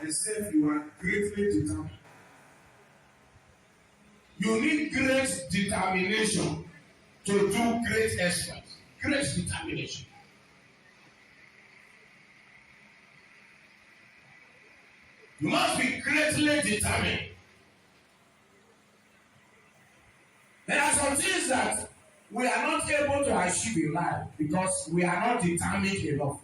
except you are greatly determined. You need great determination to do great exploits. Great determination. You must be greatly determined. There are some things that we are not able to achieve in life because we are not determined enough.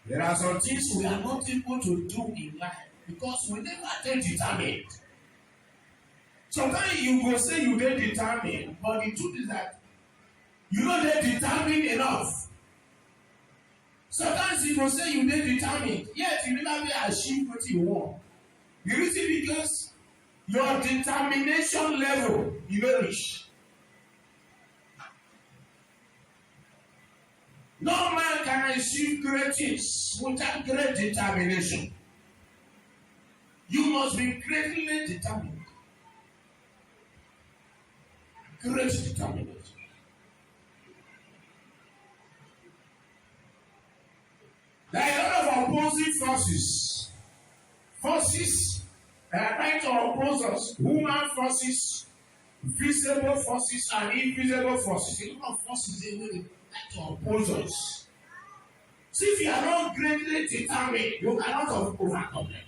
There are some things we are not able to do in life because we never get determined. Sometimes you go say you get determined, but the truth is that you don't get determined enough. Sometimes you go say you get determined, yet you never achieve what you want. The reason because your determination level you don't reach. No man can achieve great things without great determination. You must be greatly determined. Great determination. There are a lot of opposing forces. Forces that are trying to oppose us. Human forces, visible forces, and invisible forces. A lot of forces they will like to oppose us. See, if you are not greatly determined, you cannot overcome them.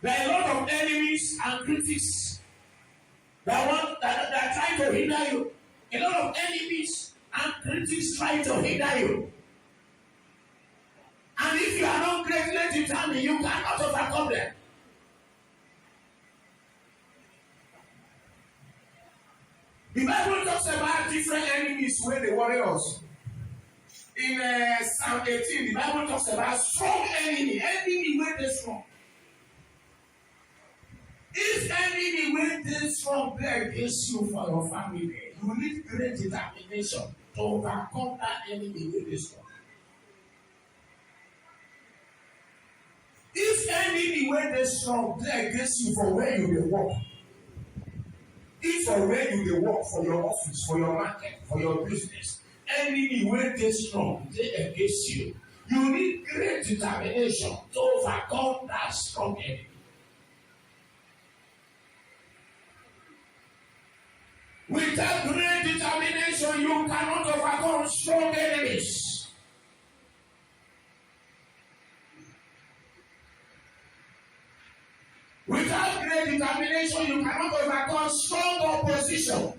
There are a lot of enemies and critics that try to hinder you. A lot of enemies and critics try to hinder you. And if you are not greatly determined, you cannot overcome them. The Bible talks about different enemies where they worry us. In Psalm 18, the Bible talks about strong enemy where they strong. If enemy wey dey strong dey against you for your family, you need great determination to overcome that enemy wey dey strong. If enemy wey dey strong dey against you for where you dey work, if for where you dey work, for your office, for your market, for your business, enemy wey dey strong dey against you, you need great determination to overcome that strong enemy. Without great determination, you cannot overcome strong enemies. Without great determination, you cannot overcome strong opposition.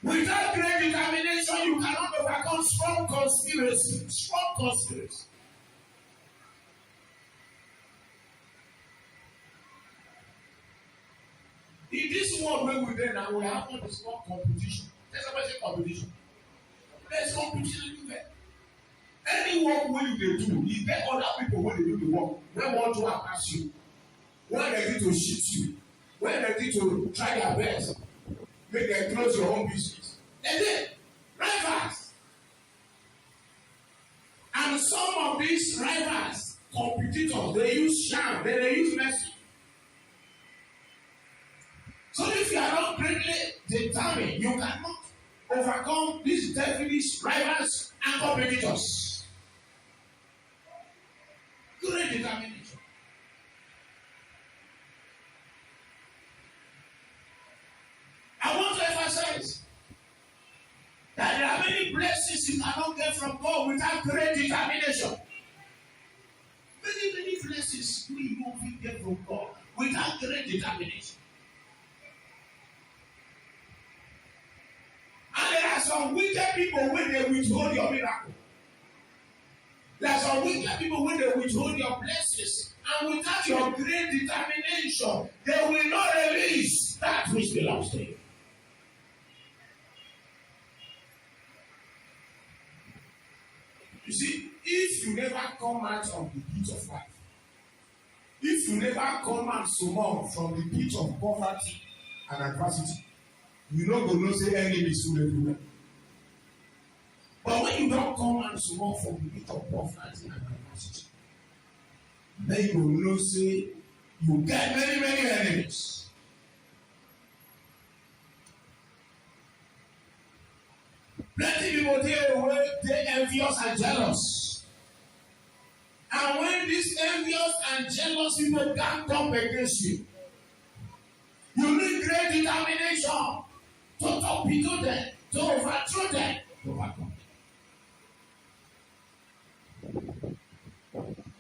Without great determination, you cannot overcome strong conspiracy. Strong conspiracy. In this world where we dey now, we have what is called competition. There's always a competition. There's competition everywhere. Any work wey you dey do, you get other people wey dey do the work, wey want to pass you, wey ready to cheat you, wey ready to try their best, make dem close your own business. And then, rivals. And some of these rivals, competitors, they use sham, they use mercy. So if you are not greatly determined, you cannot overcome these devilish rivals and competitors. Great determination. I want to emphasize that there are many blessings you cannot get from God without great determination. Many blessings we won't get from God without great determination. And there are some wicked people when they withhold your miracle. There are some wicked people when they withhold your blessings. And without your great determination, they will not release that which belongs to you. You see, if you never come out of the pit of life, if you never come out small from the pit of poverty and adversity, you no go know say enemies full everywhere. But when you don't come out small from the pit of poverty and adversity, then you will know say you get many enemies. Plenty people they envious and jealous. And when these envious and jealous people gang up against you, you need great determination to torpedo them, to overthrow them, to overcome.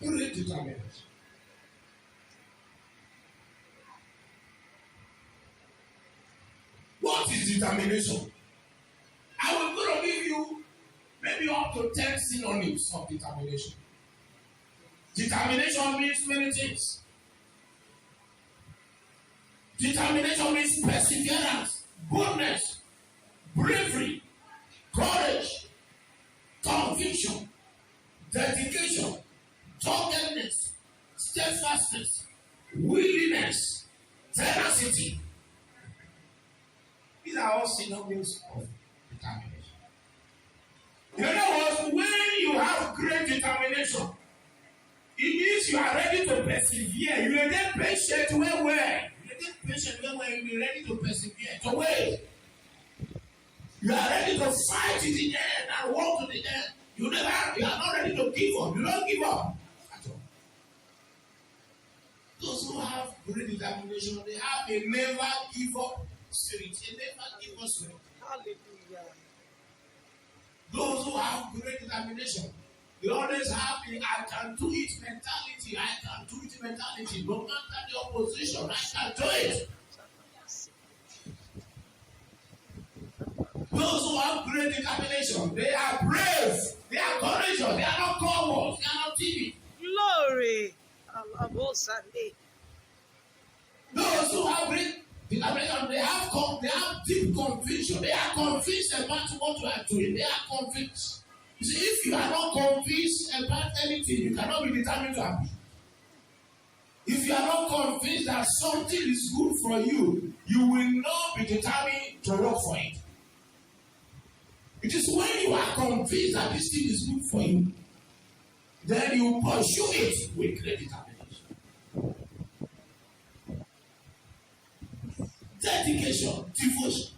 Great determination. What is determination? I will going to give you maybe up to 10 synonyms of determination. Determination means many things. Determination means perseverance, boldness, bravery, courage, conviction, dedication, doggedness, steadfastness, willingness, tenacity. These are all synonyms of determination. In other words, when you have great determination, it means you are ready to persevere. You are then patient well. You are then patient well. You are ready to persevere. To wait. You are ready to fight to the end and walk to the end. You are not ready to give up. You don't give up at all. Those who have great determination, they have a never give up spirit. A never give up spirit. Hallelujah. Those who have great determination, they always have the I can do it mentality. I can do it mentality. No matter the opposition, I can do it. Those who have great determination, they are brave, they are courageous, they are not cowards, they are not timid. Glory. Those who have great determination, they have deep conviction. They are convinced about what you are doing. They are convinced. You see, if you are not convinced about anything, you cannot be determined to happen. If you are not convinced that something is good for you, you will not be determined to work for it. It is when you are convinced that this thing is good for you, then you pursue it with great determination. Dedication, devotion.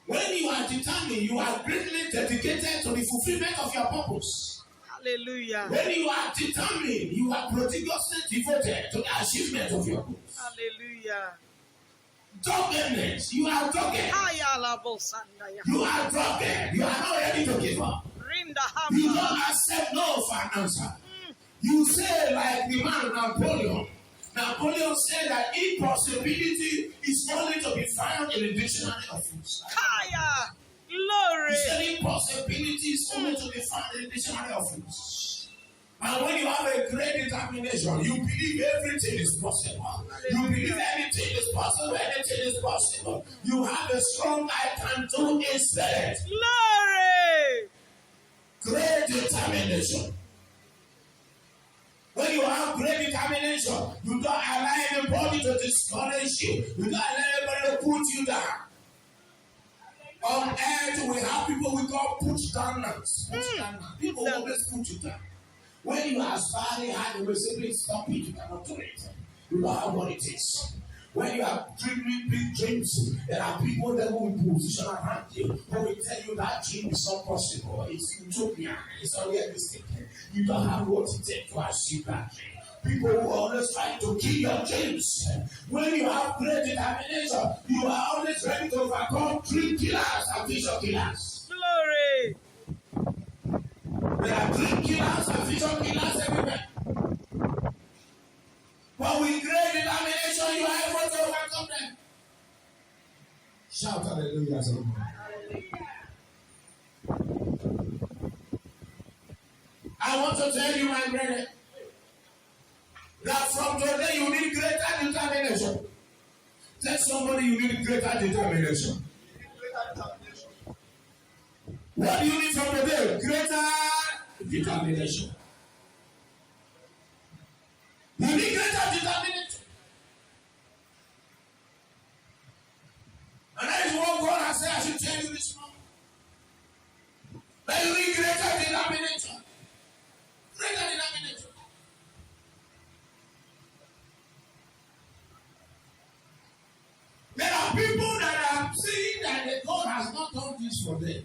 When you are determined, you are greatly dedicated to the fulfillment of your purpose. Hallelujah. When you are determined, you are prodigiously devoted to the achievement of your purpose. Hallelujah. Doggedness, you are dogged. You are dogged. You are not ready to give up. You don't accept no for an answer. You say like the man Napoleon. Napoleon said that impossibility is only to be found in the dictionary of foods. Glory. He said impossibility is only to be found in the dictionary of foods. And when you have a great determination, you believe everything is possible. You believe anything is possible, anything is possible. You have a strong I can do instead. Glory. Great determination. When you have great determination, you don't allow anybody to discourage you. You don't allow anybody to put you down. On earth, we have people we call push-downers. People always put you down. When you are aspiring hard, they will simply stop it. You cannot do it. You don't have what it is. When you are dreaming big dreams, there are people that will position around you who will tell you that dream is not possible. It's utopia. It's unrealistic. You don't have what it takes to achieve that dream. People who are always trying to kill your dreams. When you have great determination, you are always ready to overcome dream killers and vision killers. Glory. There are dream killers and vision killers everywhere. But with great determination, you are able to overcome them. Shout hallelujah. I want to tell you, my brother, that from today you need greater determination. Tell somebody you need greater determination. What do you need from today? Greater determination. You need greater determination. And that is what God has said I should tell you this morning. That you need greater determination. Greater determination. There are people that are saying that God has not done this for them.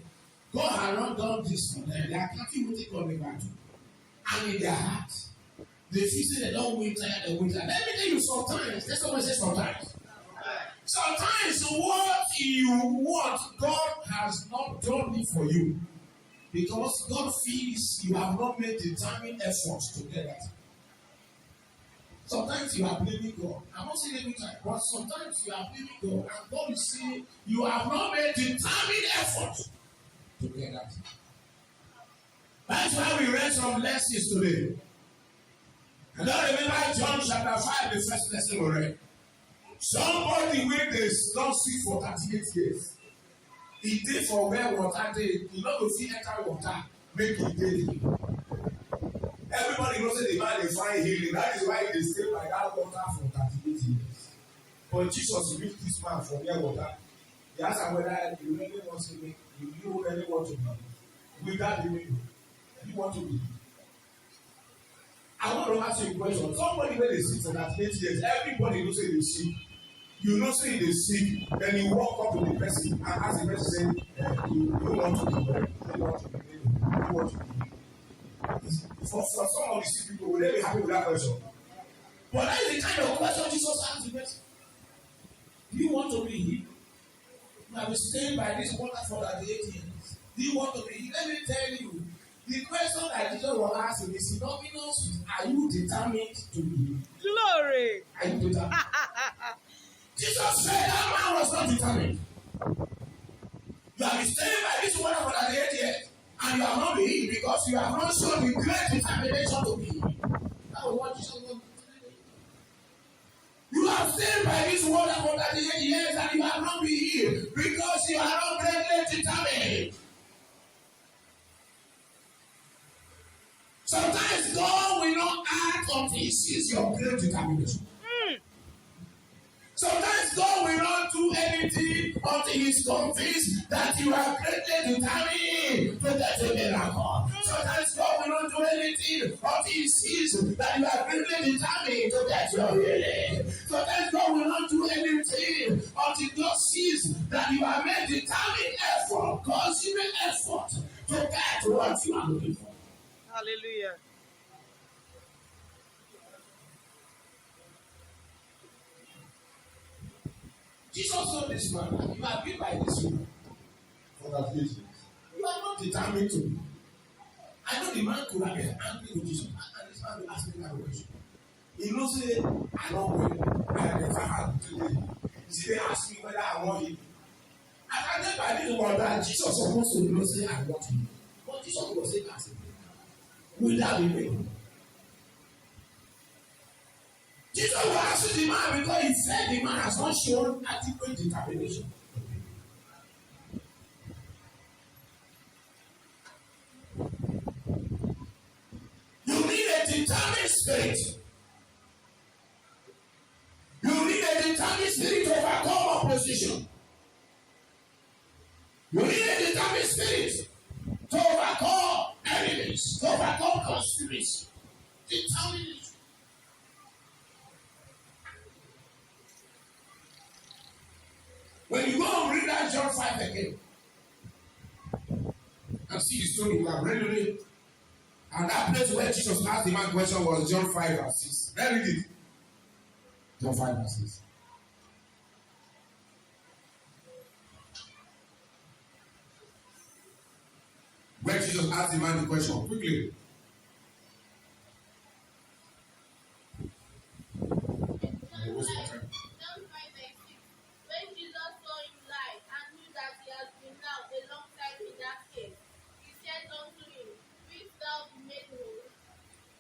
God has not done this for them. They are counting what God never do. And in their heart, they feel say they don't win tired, they win tired. Let me tell you sometimes, let's always say sometimes. Sometimes what you want, God has not done it for you. Because God feels you have not made determined efforts to get that. Sometimes you are blaming God. I'm not saying every time, but sometimes you are blaming God, and God is saying you have not made determined efforts to get that. That's why we read some lessons today. I don't remember John chapter 5, the first lesson we read. Somebody wey dey don sick for 38 years. He dey for where water dey. He no go fit enter water make he dey. Everybody knows say the man dey find healing. That is why he dey stay by that water for 38 years. But Jesus meet this man for near water. He ask am whether you really want to be, you really want to be. With that healing, you want to be. I want to ask you a question. Somebody wey dey sick for 38 years, everybody knows say dey sick. You know say dey sick, then you walk up to the person and ask the person say, you want to be well, you want to be well, you want to be. For some of the sick people, will they be happy with that question? But that is the kind of question Jesus asked the person. Do you want to be healed? You have been staying by this water for 38 years. Do you want to be healed? Let me tell you, the question that Jesus was asking is synonymous with, are you determined to be healed? Glory. Are you determined? Jesus said that man was not determined. You have been staying by this water for 38 years. And you have not been healed because you have not shown the great determination to be healed. That was what Jesus was. You have stayed by this water for 38 years and you have not been healed because you are not greatly determined. Sometimes God will not act until He sees your great determination. Sometimes God will not do anything until He is convinced that you are greatly determined to get a miracle. Sometimes God will not do anything until He sees that you are greatly determined to get your healing. Sometimes God will not do anything until God sees that you have made determined effort, consuming effort to get what you are looking for. Hallelujah. Jesus told this man that you have been by this woman for that years. You are not determined to be. I know the man could have been angry with Jesus, and this man will ask me that question. He knows say I don't win. I never had today. He said, ask me whether I want him. I can never did want that Jesus supposed to know say I want him. But Jesus was saying as a will that be me? Jesus will ask the man because he said the man has not shown adequate determination. You need a determined spirit. You need a determined spirit to overcome opposition. You need a determined spirit to overcome enemies, to overcome conspiracy. Determination. When you go and read that John 5 again, and see the story, we have read it. And that place where Jesus asked the man question was John 5 verse 6. Let's read it. John 5 verse 6. Where Jesus asked the man the question, quickly.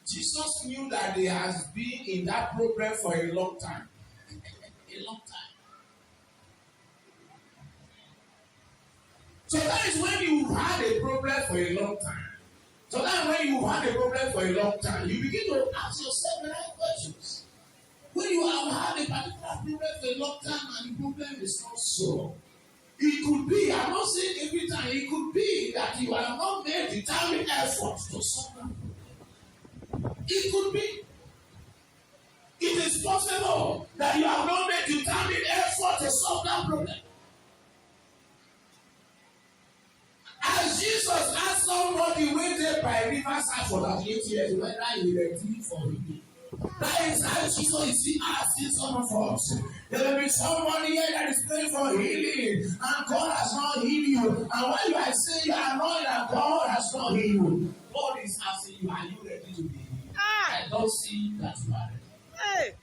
Jesus knew that he has been in that problem for a long time. A long time. So that is when you had a problem for a long time. So that when you had a problem for a long time, you begin to ask yourself the right questions. When you have had a particular problem for a long time and the problem is not solved, it could be, I'm not saying every time, it could be that you have not made determined efforts to solve that. It could be. It is possible that you have not made determined effort to solve that problem. stayed by riverside for 38 years, whether he retreat for him. That is how Jesus is asking some of us. There will be somebody here that is praying for healing, and God has not healed you. And when you are saying you are knowing that God has not healed you, God is asking you, are you ready to be healed? I don't see that you are ready. Hey.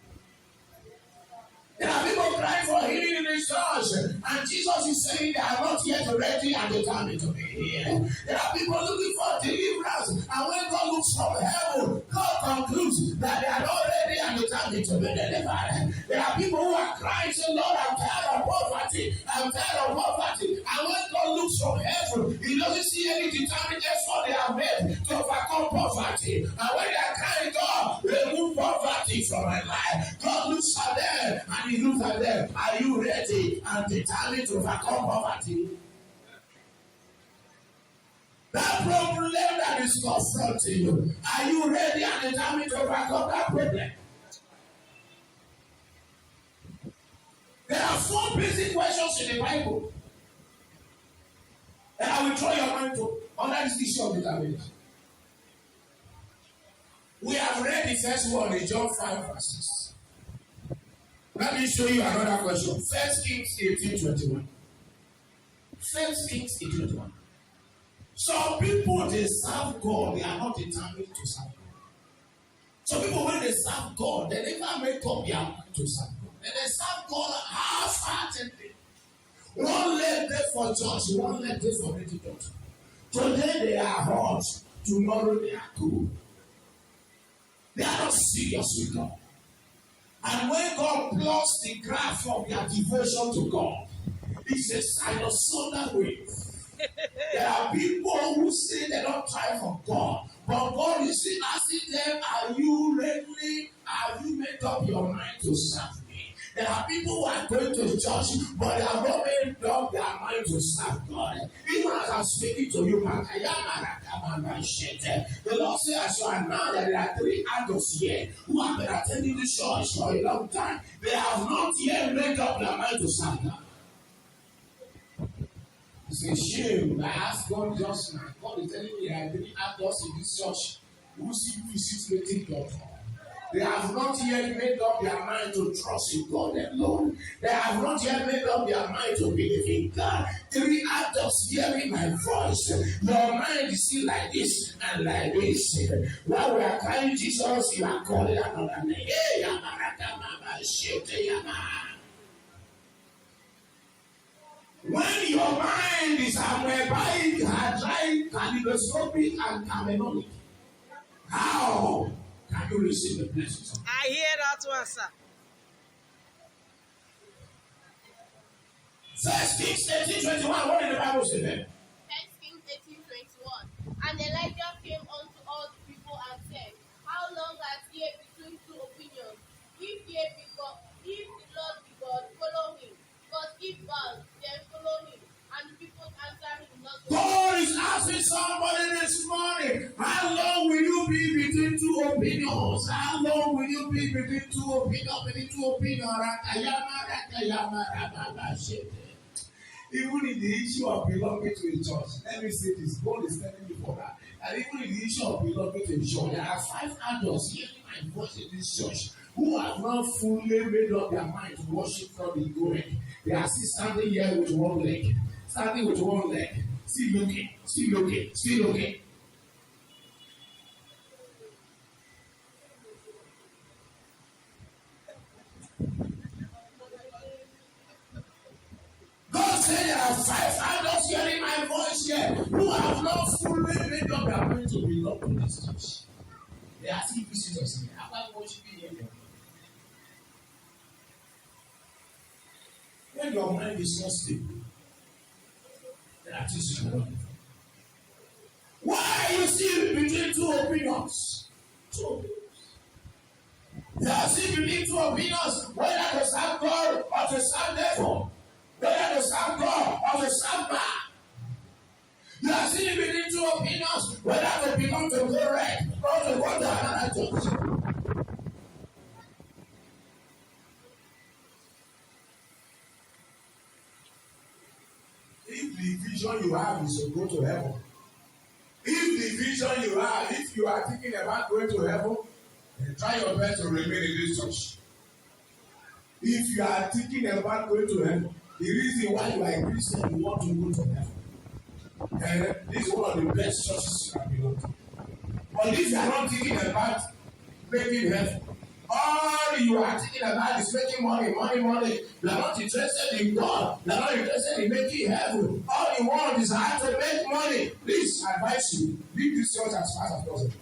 There are people crying for healing in the church, and Jesus is saying they are not yet ready and determined to be healed. There are people looking for deliverance, and when God looks from heaven, God concludes that they are not ready and determined to be delivered. There are people who are crying, saying, Lord, I'm tired of poverty. I'm tired of poverty. And when God looks from heaven, He doesn't see any determined effort they have made to overcome poverty. And when they are crying, God, remove poverty from my life. God looks at them and He looks at them. Are you ready and determined to overcome poverty? That problem that is confronting you, are you ready and determined to overcome that problem? There are 4 basic questions in the Bible that I will draw your mind to under this issue of determination. We have read the first one in John 5 verses. Let me show you another question. 1 Kings 18:21. 1 Kings 18:21. Some people, they serve God, they are not determined to serve God. Some people, when they serve God, they never make up their mind to serve God. And they serve God half-heartedly. One leg there for church, one leg there for meditation. Today they are hot, tomorrow they are cool. They are not serious with God. And when God plots the graph of their devotion to God, it's a sinusoidal wave. There are people who say they don't try for God, but God is still asking them, are you ready? Have you made up your mind to serve me? There are people who are going to church, but they have not made up their mind to serve God. Even as I'm speaking to you, the Lord says, as you are now, that there are 3 adults here who have been attending the church for a long time. They have not yet made up their mind to serve God. It's a shame. I asked God just now. God is telling me there are 3 adults in this church who see visit waiting God. They have not yet made up their mind to trust in God alone. They have not yet made up their mind to believe in God. 3 adults hearing my voice. Your mind is still like this and like this. While we are crying Jesus, you are calling another name. When your mind is amebaic, hydric, kaleidoscopic, and camenotic, how can you receive the blessings? I hear that one, sir. 1 Kings 18:21. What did the Bible say there? 1 Kings 18:21. And Elijah came unto all the people and said, how long has ye between 2 opinions? If the Lord be God, follow him. But if Baal, then follow him. And the people answered him not. God is asking somebody this morning, how long will you be between 2 opinions? How long will you be between 2 opinions? Even in the issue of belonging to a church, let me say this, God is telling me for that. And even in the issue of belonging to a church, there are 5 adults hearing my voice in this church who have not fully made up their mind to worship God in good. They are still standing here with one leg. Standing with one leg. Still looking. Still looking. Still looking. God said there are 5 adults hearing my voice here who have not fully made up their mind to belong to this church. They are still visitors here. After worshiping here. When your mind is not stable, there are things you cannot do. Why are you still between 2 opinions? 2 opinions. You are still between 2 opinions, whether to serve God or to serve devil, whether to serve God or to serve man. You are still between 2 opinions, whether to belong to the right or to go to another church. If the vision you have is to go to heaven, if the vision you have, if you are thinking about going to heaven, then try your best to remain in this church. If you are thinking about going to heaven, the reason why you are a Christian, you want to go to heaven. And this is one of the best churches you can belong to. But if you are not thinking about making heaven, all you are thinking about is making money. You are not interested in God. You are not interested in making heaven. All you want is how to make money. Please, I advise you, leave this church as fast as possible.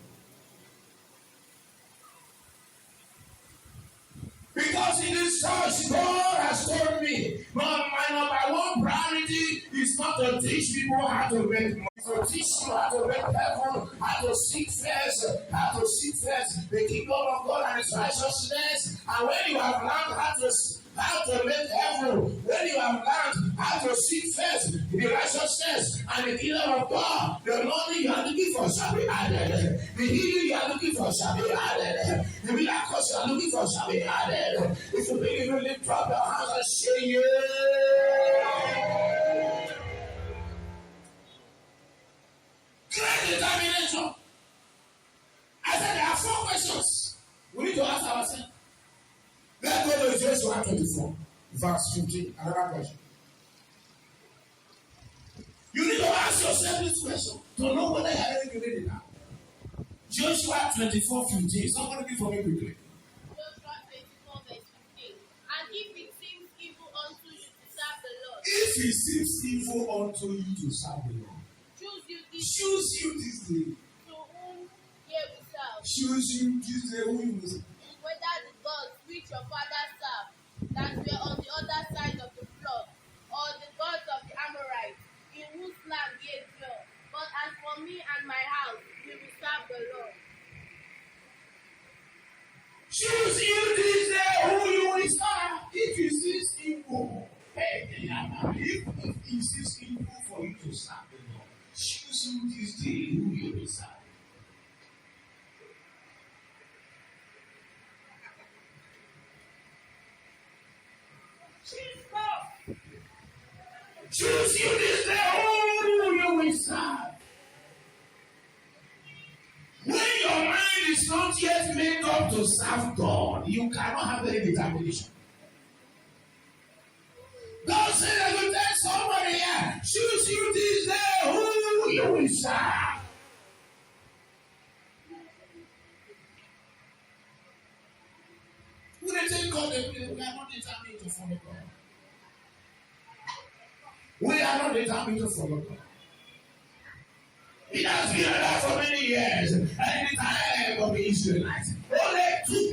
Because in this church, God has told me, my number one priority is not to teach people how to make money. To teach you how to make heaven, how to seek first the kingdom of God and His righteousness. And when you have learned how to make heaven, when you have learned how to seek first the righteousness and the kingdom of God, the money you are looking for shall be added. The healing you are looking for shall be added. The miracles you are looking for shall be added. If you believe, you lift up your hands and say, yeah. Great determination. I said there are 4 questions we need to ask ourselves. Let's go to Joshua 24, verse 15. Another question. You need to ask yourself this question to know whether you are ready to read it now. Joshua 24:15. Somebody read for me quickly. Joshua 24, verse 15. And if it seems evil unto you to serve the Lord. If it seems evil unto you to serve the Lord. Choose you this day. To whom ye will serve. Choose you this day who you will serve. Whether the gods which your fathers served, that were on the other side of the flood, or the gods of the Amorites, in whose land ye dwell. But as for me and my house, we will serve the Lord. Choose you this day who you will serve. If you see evil, if you see evil for you to serve the Lord, choose you this day who you will serve. Choose you this day who you will serve. When your mind is not yet made up to serve God, you cannot have any determination. God said, I will tell somebody here, choose you this day who you will serve. We don't take God, we are not determined to follow God. We are not determined to follow God. It has been like that for many years. And in the time of the Israelites, only two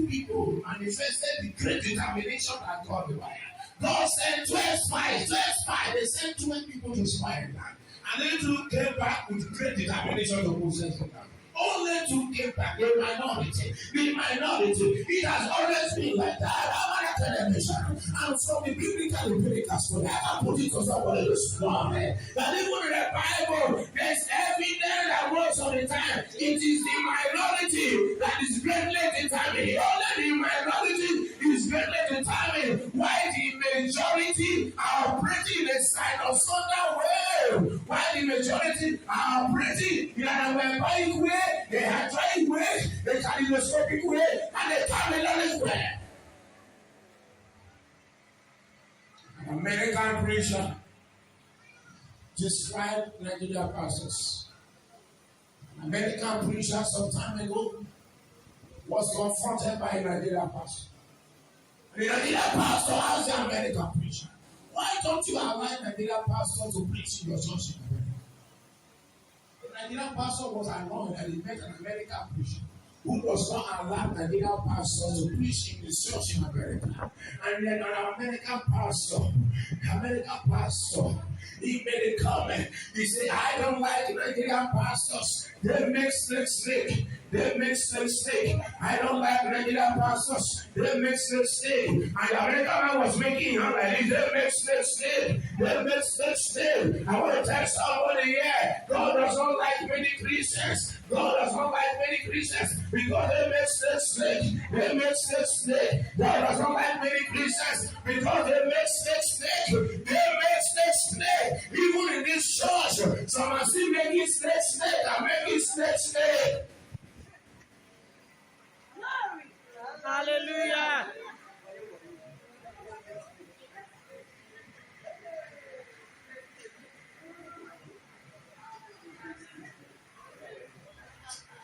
people manifested the great determination that God required. God sent 12 spies. They sent 12 people to spy the land. And they two came back with great determination to possess the land. Only two came back, the minority. It has always been like that. And from the biblical story, I can put it to somebody this morning. That even in the Bible, there's evidence that works on the time. It is the minority that is greatly determined. Only the minority is greatly determined. Why the majority are operating in a sinusoidal way? Why the majority are operating in an empiric way, a hydraulic way, a kaleidoscopic way, and a terminal way? An American preacher described Nigerian pastors. An American preacher some time ago was confronted by a Nigerian pastor. The Nigerian pastor asked the American preacher, why don't you allow Nigerian pastor to preach in your church in America? The Nigerian pastor was annoyed that he met an American preacher who does not allow Nigerian pastors to preach in the church in America. And then an American pastor, he made a comment. He said, I don't like Nigerian pastors. They make mistake. I don't like Nigerian pastors. They make mistake. And the American man was making him like this. They make mistake. I want to tell somebody here, God does not like many Christians. Because they make mistake. God does not like many Christians because they make mistake. Even in this church, some are still making mistake.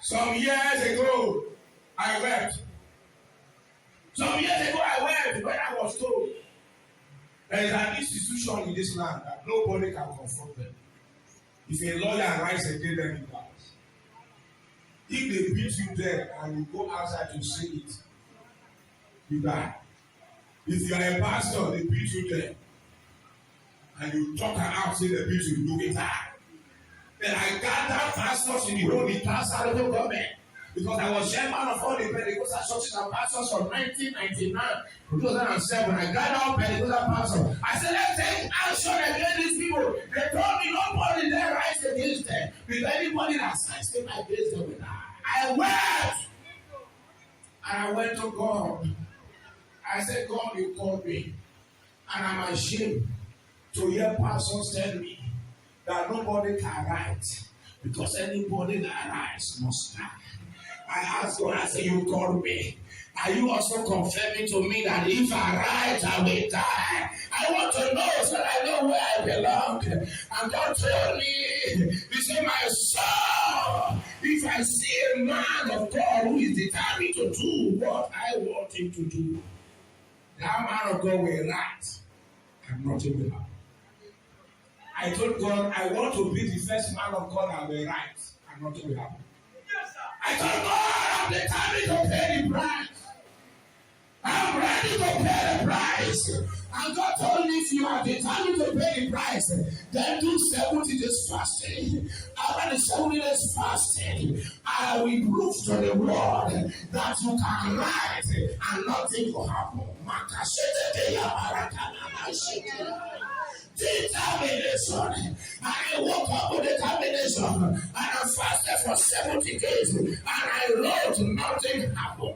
Some years ago, I wept. Some years ago, I wept when I was told there is an institution in this land that nobody can confront them. If a lawyer writes against them, he dies. If they beat you there and you go outside to say it, you die. If you are a pastor, they beat you there and you talk out, say they beat you, you will die. Then I gathered pastors in the whole entire local government because I was chairman of all the Pentecostal churches and pastors from 1999 to 2007. I gathered all Pentecostal pastors. I said, let's take action against these people. They told me nobody there rise against them. Because anybody that stands against them will die. I went. And I went to God. I said, God, you called me. And I'm ashamed to hear pastors tell me that nobody can write because anybody that writes must die. I asked God, I said, you called me. Are you also confirming to me that if I write, I will die? I want to know so that I know where I belong. And God told me, He said, my son, if I see a man of God who is determined to do what I want him to do, that man of God will write and nothing will happen. I told God, I want to be the first man of God that will write and nothing will happen. Yes, I told God, I'm determined to pay the price. I'm ready to pay the price. And God told me, if you are determined to pay the price, then do 70 days fasting. After the 70 days fasting, I will prove to the world that you can write and nothing will happen. Determination. I woke up with determination and I fasted for 70 days and I wrote, nothing happened.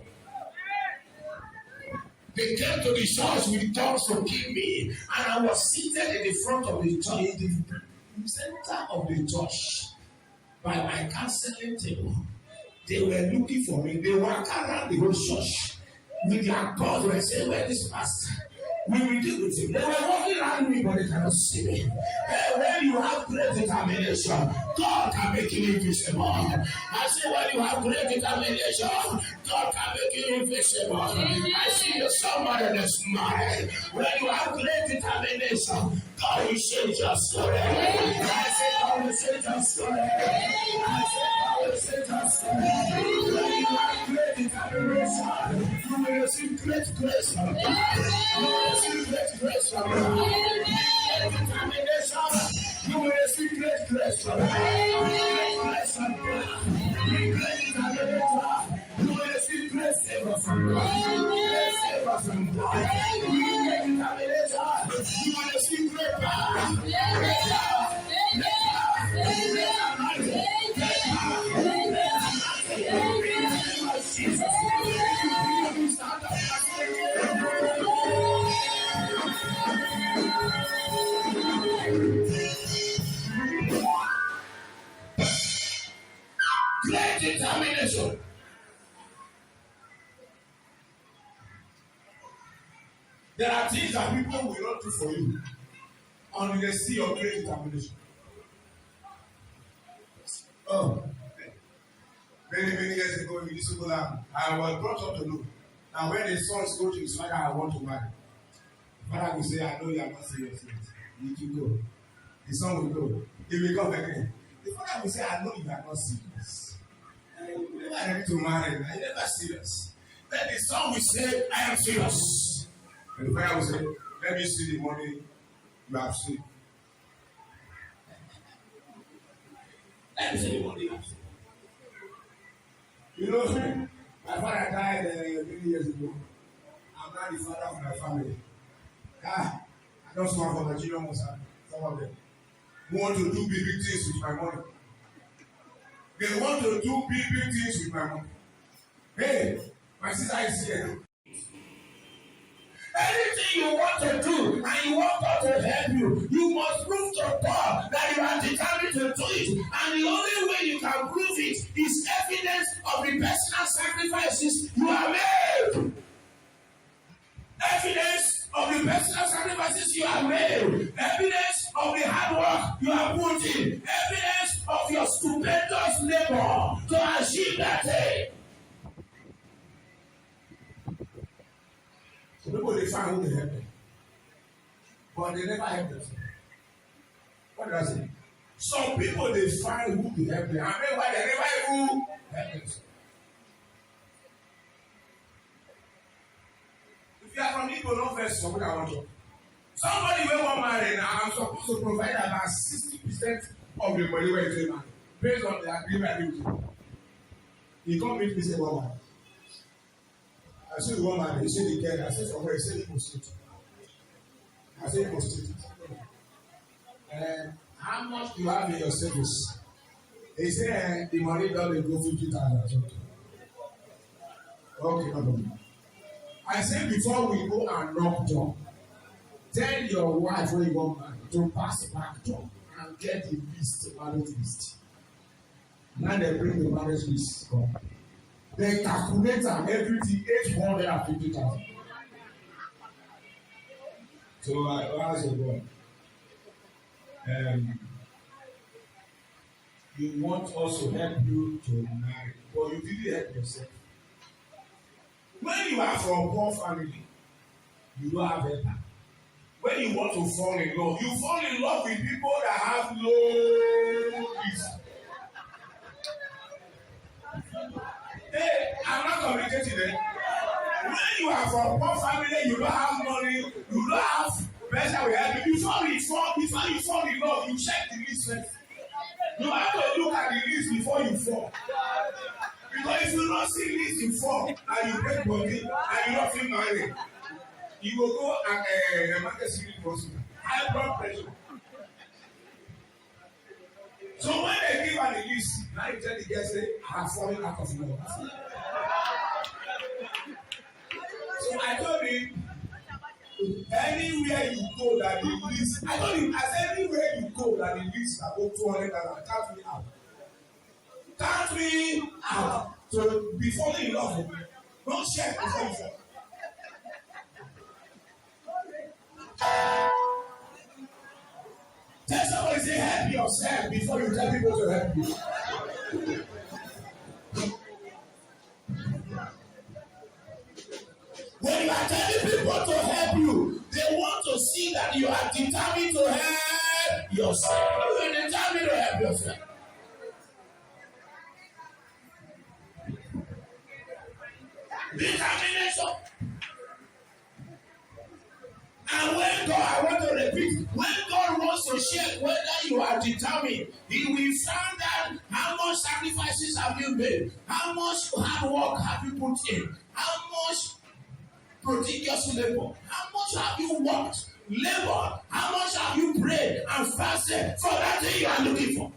They came to the church with dogs to kill me, and I was seated in the front of the church, in the center of the church, by my counseling table. They were looking for me. They walked around the whole church with their guns. They said, "Where is pastor? We will deal with him." They were walking around me, but they cannot see me. When you have great determination, God can make you invisible. I say, when you have great determination, God can make you invisible. I see you somebody this morning. When you have great determination, God will change your story. I say, God will change your story. I say, God will change your story. When you have great determination, you will receive great grace from God. Great grace from God. Determination, you will receive great grace from God. Great grace from God. Great determination, you will receive great favor from God. Great favor from God. Great determination, you will receive great power. Great power. Great determination. There are things that people will not do for you until they see your great determination. Oh, many years ago in this school, I was brought up to know. Now, when the son go to his father, I want to marry. The father will say, I know you are not serious yet. You can go. The son will go. He will come again. The father will say, I know you are not serious. You never ready to marry. You are never serious. Then the son will say, I am serious. And the father will say, let me see the money you have seen. Let me see the money you have seen. You know, my father died many years ago. I'm not the father of my family. I don't smile for Nigeria, some of them. Who want to do big things with my money. They want to do big things with my money. Hey, my sister is here. Anything you want to do and you want God to help you, you must prove to God that you are determined to do it. And the only way you can prove it is evidence of the personal sacrifices you have made. Evidence of the personal sacrifices you have made. Evidence of the hard work you have put in. Evidence of your stupendous labor to achieve that but they never help themselves. What does it mean? Some people they find who to help them, and meanwhile they never even help themselves. If you are from Igbo, don't first somebody I want to. Somebody wey wan marry na I'm supposed to provide about 60% of the money wey you take marry based on the agreement with you. He come meet me say one man. I say the one man, he say the girl, I say somewhere, he say Igbo State. I say Igbo State. How much do you have in your savings? He say the money don dey go 50,000. Okay, no problem. I say before we go and knock door, tell your wife wey you wan marry to pass back door and get the list, marriage list. Now they bring the marriage list come. They calculate am everything 850,000. So I ask your God, you want us to help you to marry, but you didn't help yourself. When you are from poor family, you don't have help. When you want to fall in love, you fall in love with people that have low risk. Hey, I'm not communicating there. When you are from poor family, you don't have money, you don't have pressure will help you. Before you fall in love, you check the list first. You have to look at the list before you fall. Because if you don't see list, you fall and you break body and you don't feel married. You will go and market security hospital. High blood pressure. So when they give her the list, now you tell the girl say, I have fallen out of love. So I told him, anywhere you go that the list, I told him, as anywhere you go that the list about 200,000, count me out. Count me out. So be falling in love with me. Don't check before you fall. Tell somebody, say, help yourself before you tell people to help you. When you are telling people to help you, they want to see that you are determined to help yourself. You are determined to help yourself. Determination. And when God, I want to repeat, when God wants to check whether you are determined, He will find out how much sacrifices have you made, how much hard work have you put in, how much prodigious labor, how much have you worked, labor, how much have you prayed and fasted for that thing you are looking for.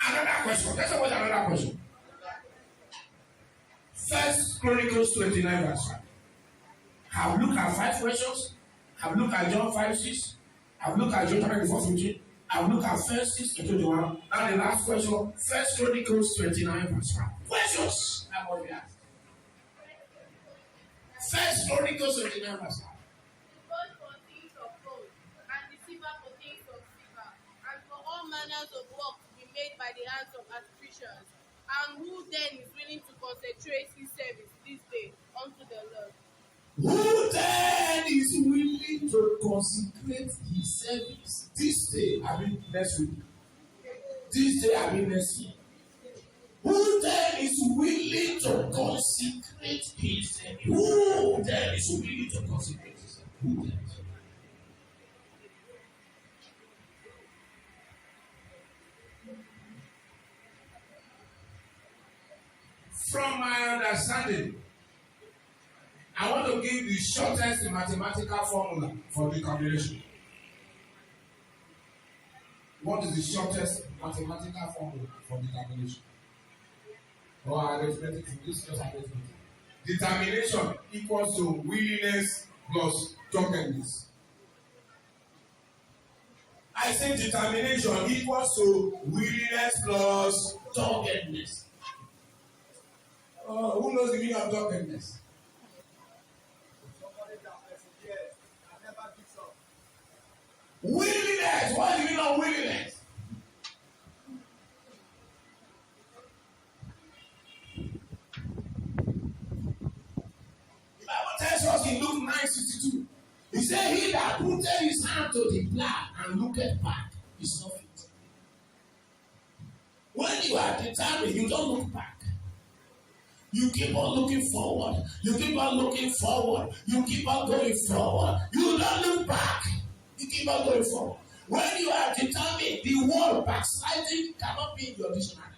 Another question. Let's watch another question. 1 Chronicles 29 verse 5. Have looked at 5 questions. Have looked at John 5:6. Have looked at John 24:15. Have looked at 1 6 and 21. Now the last question. 1 Chronicles 29 verse 5. Questions. That's what we ask. 1 Chronicles 29 verse 5. Gold for things of gold, and the silver for things of silver, and for all manners of work to be made by the hands of artificers. And who then is willing to concentrate his service this day unto the Lord? Who then is willing to consecrate his service this day? I mean next week. This day, I mean next year. Who then is willing to consecrate his service? Who then is willing to consecrate his service? Who then? From my understanding, I want to give the shortest mathematical formula for the combination. What is the shortest mathematical formula for the combination? Or arithmetic, this is just arithmetic. Determination equals to willingness plus drunkenness. I say determination equals to willingness plus drunkenness. Who knows the meaning of drunkenness? Willingness. What is the meaning of willingness? Say he that putted his hand to the plow and looketh back is not fit. When you are determined, you don't look back. You keep on looking forward. You keep on looking forward. You keep on going forward. You don't look back. You keep on going forward. When you are determined, the word backsliding cannot be in your dictionary.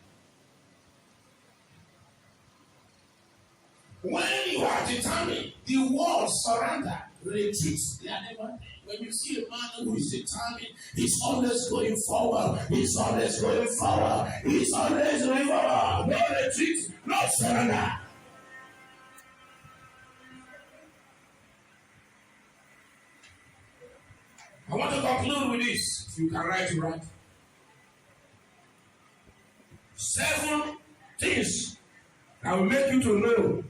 When you are determined, the word surrender, retreat, they are never there. When you see a man who is determined, he's always going forward. He's always going forward. He's always going forward. No retreat, no surrender. I want to conclude with this. If you can write it right. 7 things that will make you to know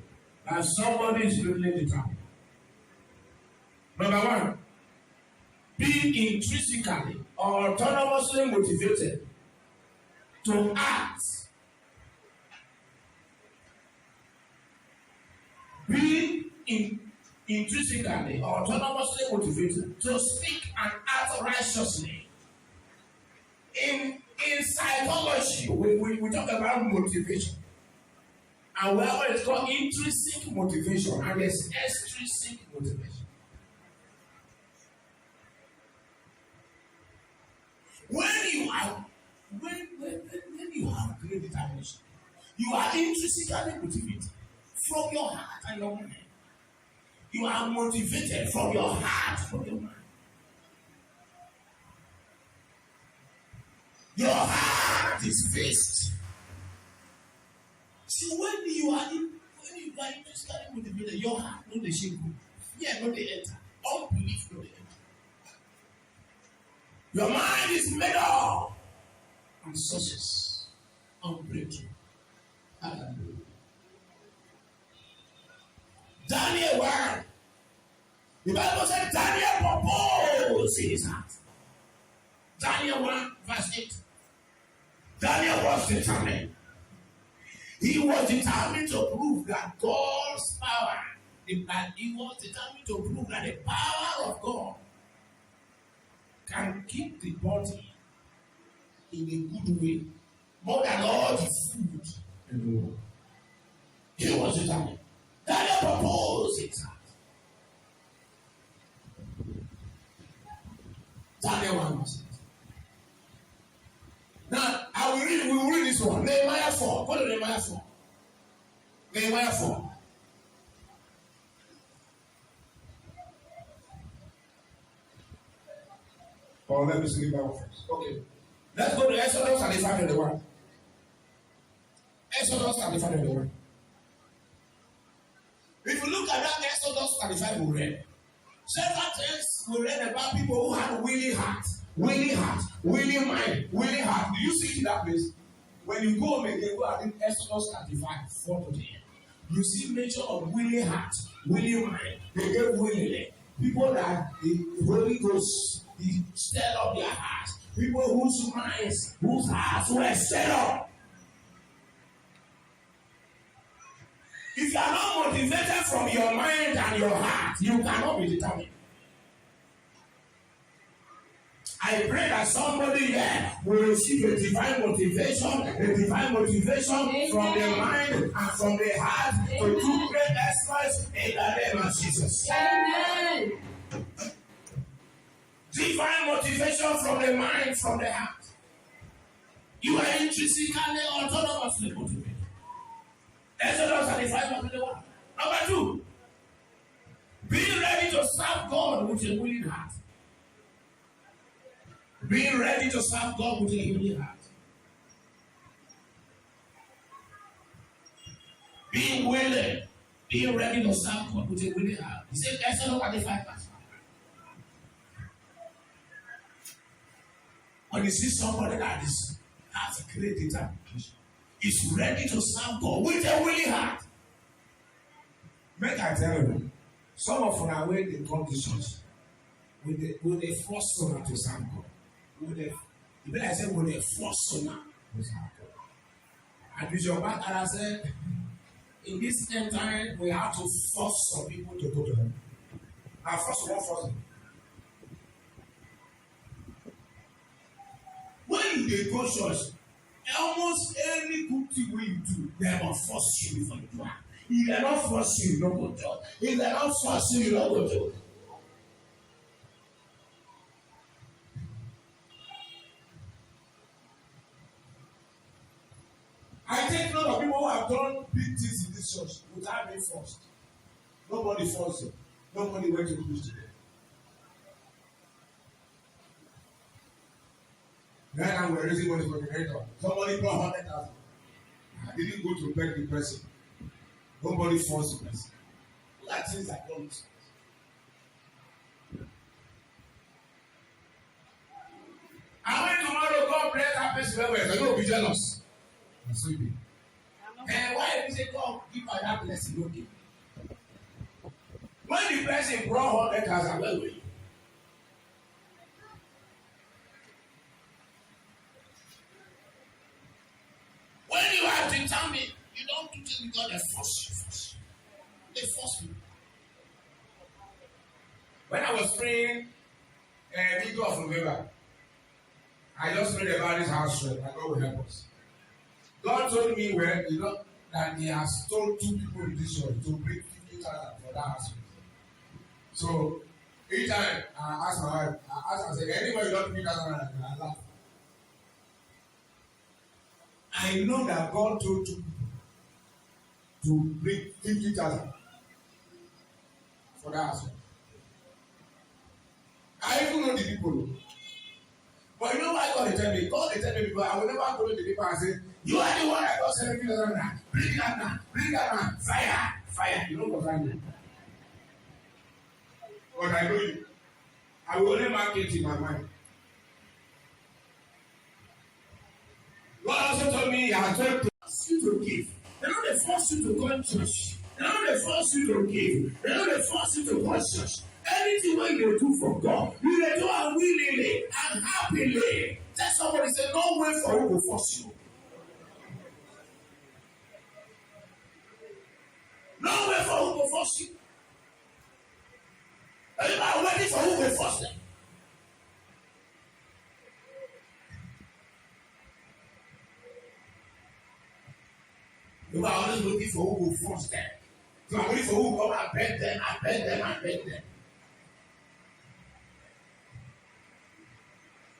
that somebody is really determined. Number 1, be intrinsically or autonomously motivated to act. Be intrinsically or autonomously motivated to speak and act righteously. In psychology, we talk about motivation. And we have what is called intrinsic motivation, and there's extrinsic motivation. When you have great determination, you are intrinsically motivated from your heart and your mind. You are motivated from your heart, from your mind. Your heart is fixed. See, when you are intrinsically motivated, your heart no dey shake. Fear no dey enter. Unbelief no dey enter. Your mind is made up on success, on breakthrough. Hallelujah. Daniel 1. The Bible said Daniel proposed in his heart. Daniel 1 verse 8. Daniel was determined. He was determined to prove that God's power, he was determined to prove that the power of God can keep the body in a good way more than all the food in the world. He was determined. Daniel proposed it. Daniel 1 verse 8. Now, we will read this one. Nehemiah 4. Go to Nehemiah 4. Nehemiah 4. Or let me see that one first. Okay. Let's go to Exodus 35:21. Exodus 35:21. If you look at that Exodus 35 we read, several times we read about people who had willing heart, willing mind, willing heart. Do you see it in that place? When you go again, go at Exodus 35, 4 to 10. You see mention of willing heart, willing mind. They get willingly. People that the Holy Ghost he stirred up their hearts. People whose minds, whose hearts were stirred up. If you are not motivated from your mind and your heart, you cannot be determined. I pray that somebody here will receive a divine motivation Amen. From the mind and from the heart to do great exploits in the name of Jesus. Amen. Divine motivation from the mind, from the heart. You are intrinsically autonomously motivated. Exodus 35:21. Number 2, being ready to serve God with a willing heart. Being ready to serve God with a willing heart. Being willing, being ready to serve God with a willing heart. He said Exodus 35:5. When you see somebody that has a great determination, is ready to serve God with a willing heart. Make I tell you, some of them are where they come to church with the first soul to serve God. When I said with the first soul to serve God. And Bishop Bakara said, in this end time, we have to force some people to go to heaven. And first of all, when you dey go church, almost any good thing wey you do, they go force you before you do am. If they not force you, you no go do. If they not force you, you no go do. I take note of people who have done big things in this church without being forced. Nobody forced them. Nobody went to preach to them. Right now we're raising money for the generator. Somebody brought 100,000. I didn't go to beg the person. Nobody forced the person. That things I don't. And when tomorrow God bless that person, I will be jealous. And so you be. And why did he say God give her that blessing? Okay. When the person brought 100,000, where were you? When you are determined, you don't do things because they force you. They force you. When I was praying middle of November, I just prayed about this house trip and God will help us. God told me that He has told 2 people in this church to bring 50,000 for that house. So each time I ask my wife, I say, anybody don't bring 50,000, I laugh. I know that God told 2 people to bring 50,000 for that house. I even know the people. But you know why God tell me? God tell me because I will never go to the people and say, you are the one that got 70,000 now. Bring that now. Bring that now. Fire. Fire. You know what I mean? But I know you. I will only mark it in my mind. God also told me He has told you to give. They don't force you to go to church. They don't force you to give. They don't force you to go to church. Anything what you do for God, you do it willingly and happily. Tell somebody, say, no way for who will force you. No way for who will force you. And you are waiting for who will force them. You are always waiting for who will force them. You are waiting for who will come and beg them, and beg them, and beg them.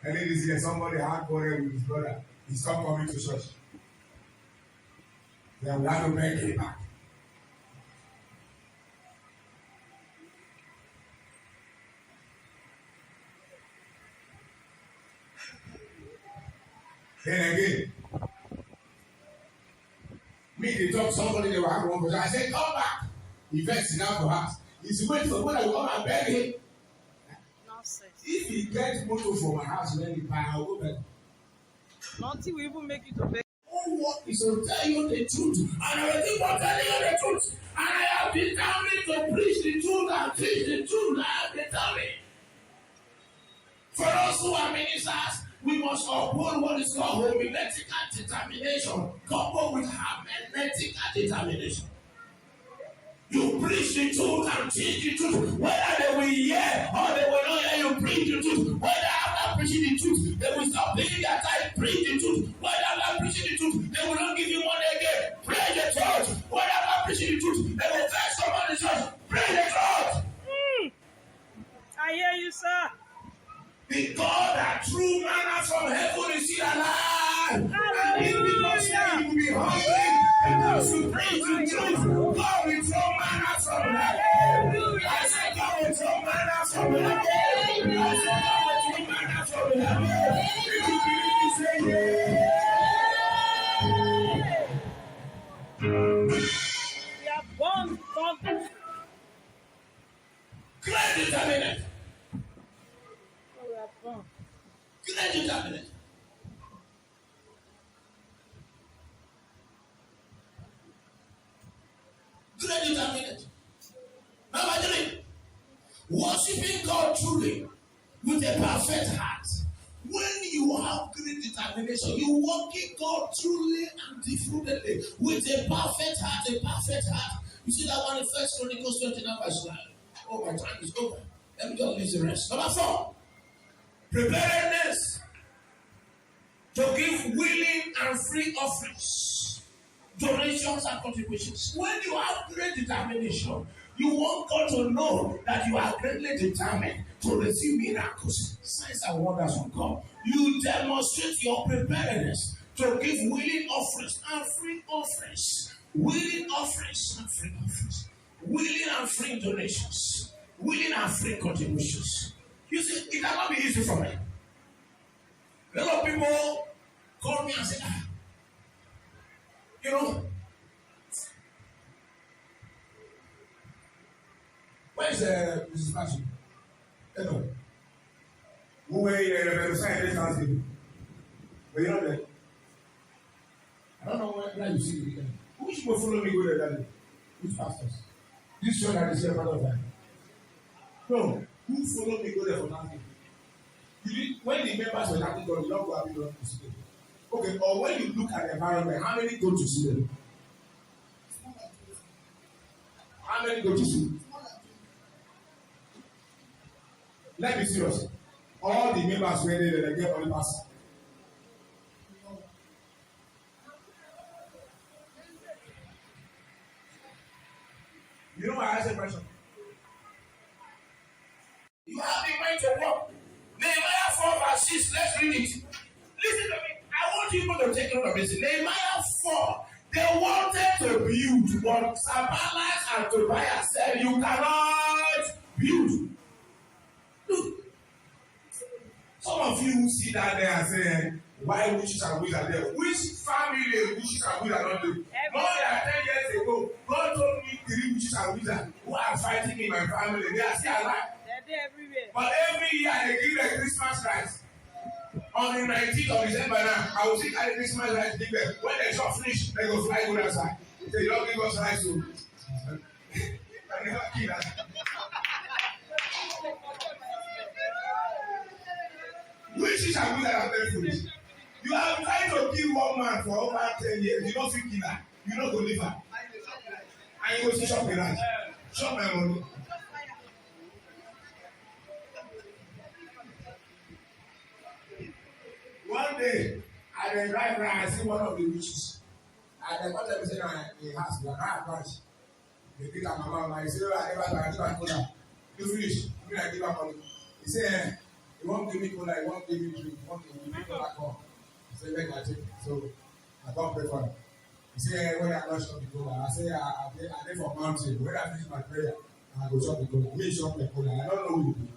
And then this year, somebody had quarrel with his brother. He stopped coming to church. Then we have to beg him back. Then again, me, they talk to somebody, they were having one person. I said, come back. He vexed enough for us. He's waiting for when I will come and beg him. If he gets motor from my house, then he buy, I'll go back. Nothing will even make you to beg. All work is to tell you the truth. And I will keep on telling you the truth. And I have determined to preach the truth and teach the truth. I have determined. For us who are ministers, we must uphold what is called homiletical determination, coupled with hermeneutical determination. You preach the truth and teach the truth, whether they will hear or they will not hear you preach the truth. Whether after preaching the truth, they will stop paying their time, preach the truth. Whether after preaching the truth, they will not give you money again, pray the church. Whether after preaching the truth, they will fetch someone in the church, pray the church. I hear you, sir. The God that threw manna from heaven is still alive. And if because you will be hungry, because you preach the truth, God will throw manna from heaven. I said God will throw manna from heaven. I said God will throw manna from heaven. If you believe, say yeah. We are born conquerors. Great determination. We are born. Great determination. Great determination. Number 3, worshiping God truly with a perfect heart. When you have great determination, you worship God truly and devoutly with a perfect heart. A perfect heart. You see that one in 1 Chronicles 29 verse 9. Oh, my time is over. Let me just leave the rest. Number 4, preparedness. to give willing and free offerings, donations and contributions. When you have great determination, you want God to know that you are greatly determined to receive miracles, signs and wonders from God. You demonstrate your preparedness to give willing offerings and free offerings, willing offerings and free offerings, willing and free donations, willing and free contributions. You see, it cannot be easy for me. A lot of people call me and say, you know, where's Mrs. Passion? Hello. Who were you there? This Thanksgiving. But you're not there. I don't know where you see it. Who should follow me go there that day? Which pastors? This church that is here part of time. No. Who followed me go there for Thanksgiving? When the members were thanking God, you don't go and be to see them. Okay, or when you look at the environment, how many go to see them? How many go to see them? Let me be serious. All the members were there, they get only pass. You know why I asked a question? You have the mind to walk. Nehemiah 4 verse 6, let's read it. Listen to me. I want people to take note of this. Nehemiah 4, they wanted to build, but Sanballat and Tobiah said, you cannot build. Look, some of you see that there and say, why witches and wizards there? Which family witches and wizards are not there? More than 10 years ago, God told me 3 witches and wizards who are fighting in my family. They are still alive. Everywhere. But every year they give a Christmas rice. On the 19th of December now, I will see carry Christmas rice give them. When they shop finish, they go fly go outside. They don't give us rice so. I never kill that. Wishes are good and very foolish. You are trying to kill one man for over 10 years. You don't feel that. You don't go live her. And you go see shop the rice. Shop my money. One day, I dey drive around, I see one of the witches. And the person say, he has one branch. They pick up my mama. He say, I never give her cola. You finish. I give her money. He say, he won't give me cola, he won't give me drink, he won't give me cola come. He say, make I take it. So, I don't pay for it. He say, when I don't shop the cola, I say, I dey for mountain. When I finish my prayer, I go shop the cola. Me shop the cola. I don't know who you be.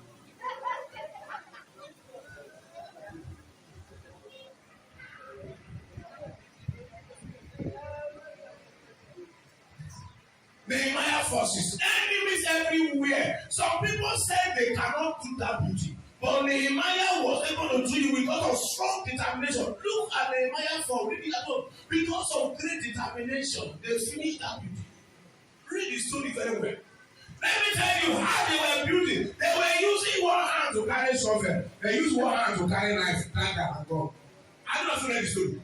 Nehemiah forces, enemies everywhere. Some people said they cannot do that beauty, but Nehemiah was able to do it because of strong determination. Look at Nehemiah 4, read it alone. Because of great determination, they finished that beauty. Read the story very well. Let me tell you how they were building. They were using one hand to carry shovel. They used one hand to carry knife, dagger, and gun. I'm not read the story.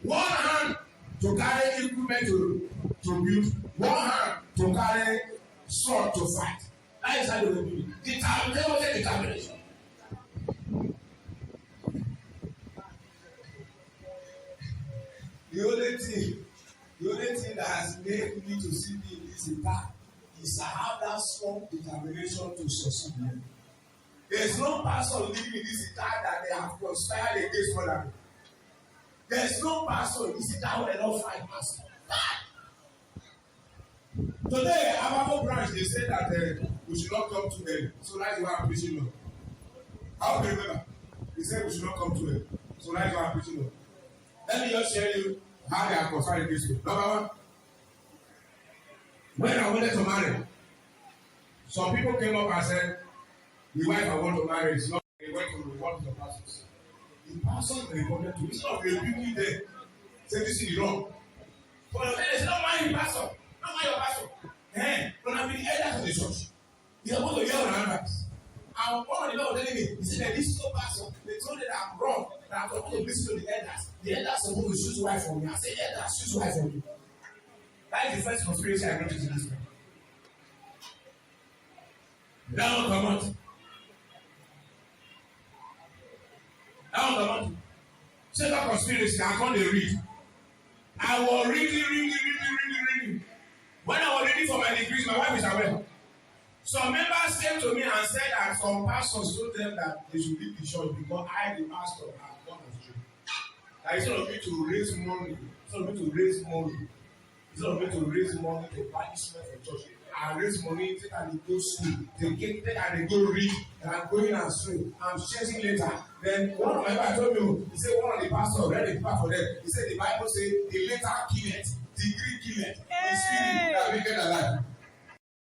One hand to carry equipment to build, one hand to carry sword to fight. That is how they were doing. There was a determination. The only thing that has made me to see me in this attack is I have that strong determination to succeed. There is no pastor living in this attack that they have conspired against one another. There is no pastor in this attack where they don't fight pastor. Today, Akokotu branch, they said that we should not come too early. So that's why I'm preaching Lord. How do you remember? They said we should not come too early. So that's why I'm preaching Lord. Let me just share you how they are concerning this way. Number one, when I wanted to marry, some people came up and said, the wife I want to marry is not. They went to report to the pastors. The pastor reported to me. Instead of rebuking them, say this is wrong. For the men, it's not my pastor. Not my pastor. But I'm the elders of the church. He are going to yell around us. And one of the Lord telling me, he said that this is no pastor. They told me that I'm wrong. That I'm supposed to listen to the elders. The elders are supposed to choose wife for me. I said, elders, choose wife for me. That is the first conspiracy I noticed in this man. Now come on. Now come on. Second conspiracy, I can't read. I was reading. When I was reading for my degrees, my wife is aware. Some members came to me and said that some pastors told them that they should leave the church because I, the pastor, have gone astray. That instead of me to raise money, instead of me to raise money to buy instrument for church, I raise money, take and go school, take and go read, and I'm going astray. I'm chasing later. Then one of my members told me, he said one of the pastors read the paper for them. He said the Bible says the later kill it, the Greek kill it, the spirit that wicked alive.